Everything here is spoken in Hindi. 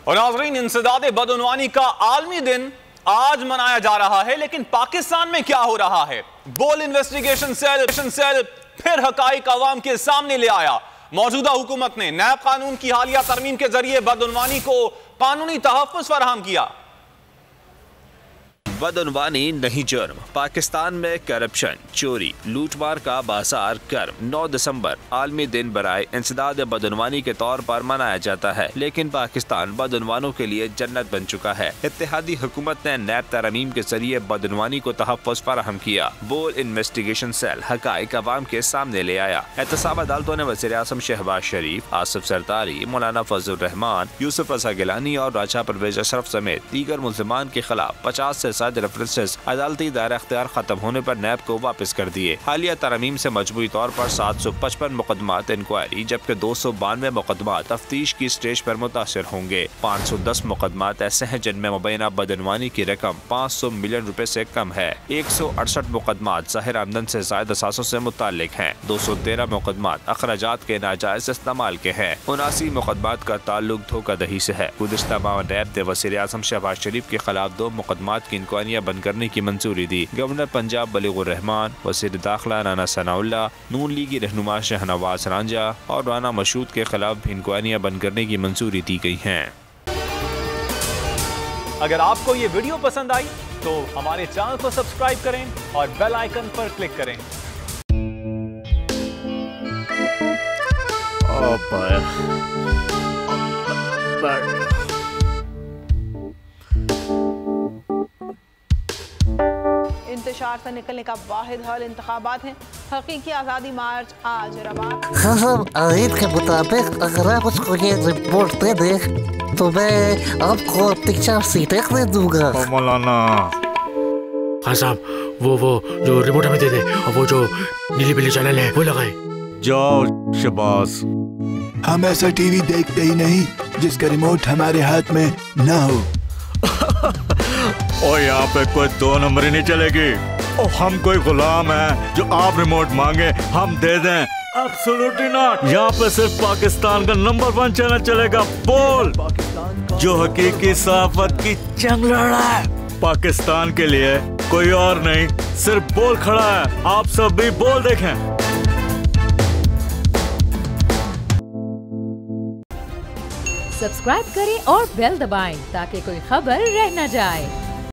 और नाज़रीन, इंसदादे बदउनवानी का आलमी दिन आज मनाया जा रहा है, लेकिन पाकिस्तान में क्या हो रहा है? बोल इन्वेस्टिगेशन सेल फिर हकाइक अवाम के सामने ले आया। मौजूदा हुकूमत ने नैब कानून की हालिया तरमीम के जरिए बदउनवानी को कानूनी तहफ़्फ़ुज़ फराहम किया। बदउनवानी नहीं जुर्म, पाकिस्तान में करप्शन, चोरी, लूटमार का बाजार कर्म 9 दिसंबर आलमी दिन बराए इंसदाद बदउनवानी के तौर पर मनाया जाता है। लेकिन पाकिस्तान बदउनवानों के लिए जन्नत बन चुका है। इत्तेहादी हुकूमत ने नैब तरमीम के जरिए बदउनवानी को तहफ़्फ़ुज़ फराहम किया। बोल इन्वेस्टिगेशन सेल हकाइक अवाम के सामने ले आया। एहतसाब अदालतों ने वज़ीर-ए-आज़म शहबाज शरीफ, आसिफ सरदारी, मौलाना फजल रहमान, यूसुफ रज़ा गिलानी और राजा परवेज अशरफ समेत दीगर मुल्ज़िमान के खिलाफ 50 से रेफरेंसेस अदालती दायरा इख्तियार खत्म होने पर नैब को वापस कर दिए। हालिया तरमीम से मजबूरी तौर पर 755 मुकदमात इंक्वायरी, जबकि 292 मुकदमात तफ्तीश की स्टेज पर मुतासर होंगे। 510 मुकदमात ऐसे हैं जिनमें मुबैना बदउनवानी की रकम 500 मिलियन रुपए से कम है। 168 मुकदमात ज़ाहिर आमदन से ज़ायद असासों से मुताल्लिक हैं। 213 मुकदमात अखराजात के नाजायज इस्तेमाल के हैं। 79 मुकदमात का ताल्लुक धोखाधड़ी से है। गुज़िश्ता माह नैब ने वज़ीर-ए-आज़म शहबाज शरीफ के खिलाफ 2 मुकदमात की इंक्वायरियां बंद करने की मंजूरी दी। गवर्नर पंजाब बलीगुर रहमान, वज़ीर दाखिला राना सनाउल्लाह, नून लीगी रहनुमा शहनवाज रांझा और राना मशहूद के खिलाफ भी इंक्वायरियां बंद करने की मंजूरी दी गई है। अगर आपको ये वीडियो पसंद आई तो हमारे चैनल को सब्सक्राइब करें और बेल आइकन पर क्लिक करें। इंतशार से निकलने का वाहिद हल इंतखाबात हैं। हकीकी आज़ादी मार्च आज रवान। आयत के मुताबिक अगर आप उसको ये रिपोर्ट दे दे तो मैं आपको अपनी 4 सीटें दे दूंगा। मौलाना हाँ साहब, वो जो रिमोट हमें दे दे और वो जो नीली पीली चैनल है वो लगाए। जाओ शबाज। हम ऐसा टीवी देखते ही नहीं जिसका रिमोट हमारे हाथ में न हो। और यहाँ पे कोई 2 नंबरी नहीं चलेगी। और हम कोई गुलाम है जो आप रिमोट मांगे हम दे दें? Absolutely not. यहाँ पे सिर्फ पाकिस्तान का नंबर 1 चैनल चलेगा, बोल, जो हकीकी सहाफत की जंग लड़ रहा है। पाकिस्तान के लिए कोई और नहीं, सिर्फ बोल खड़ा है। आप सब भी बोल देखें। सब्सक्राइब करें और बेल दबाएं ताकि कोई खबर रह न जाए।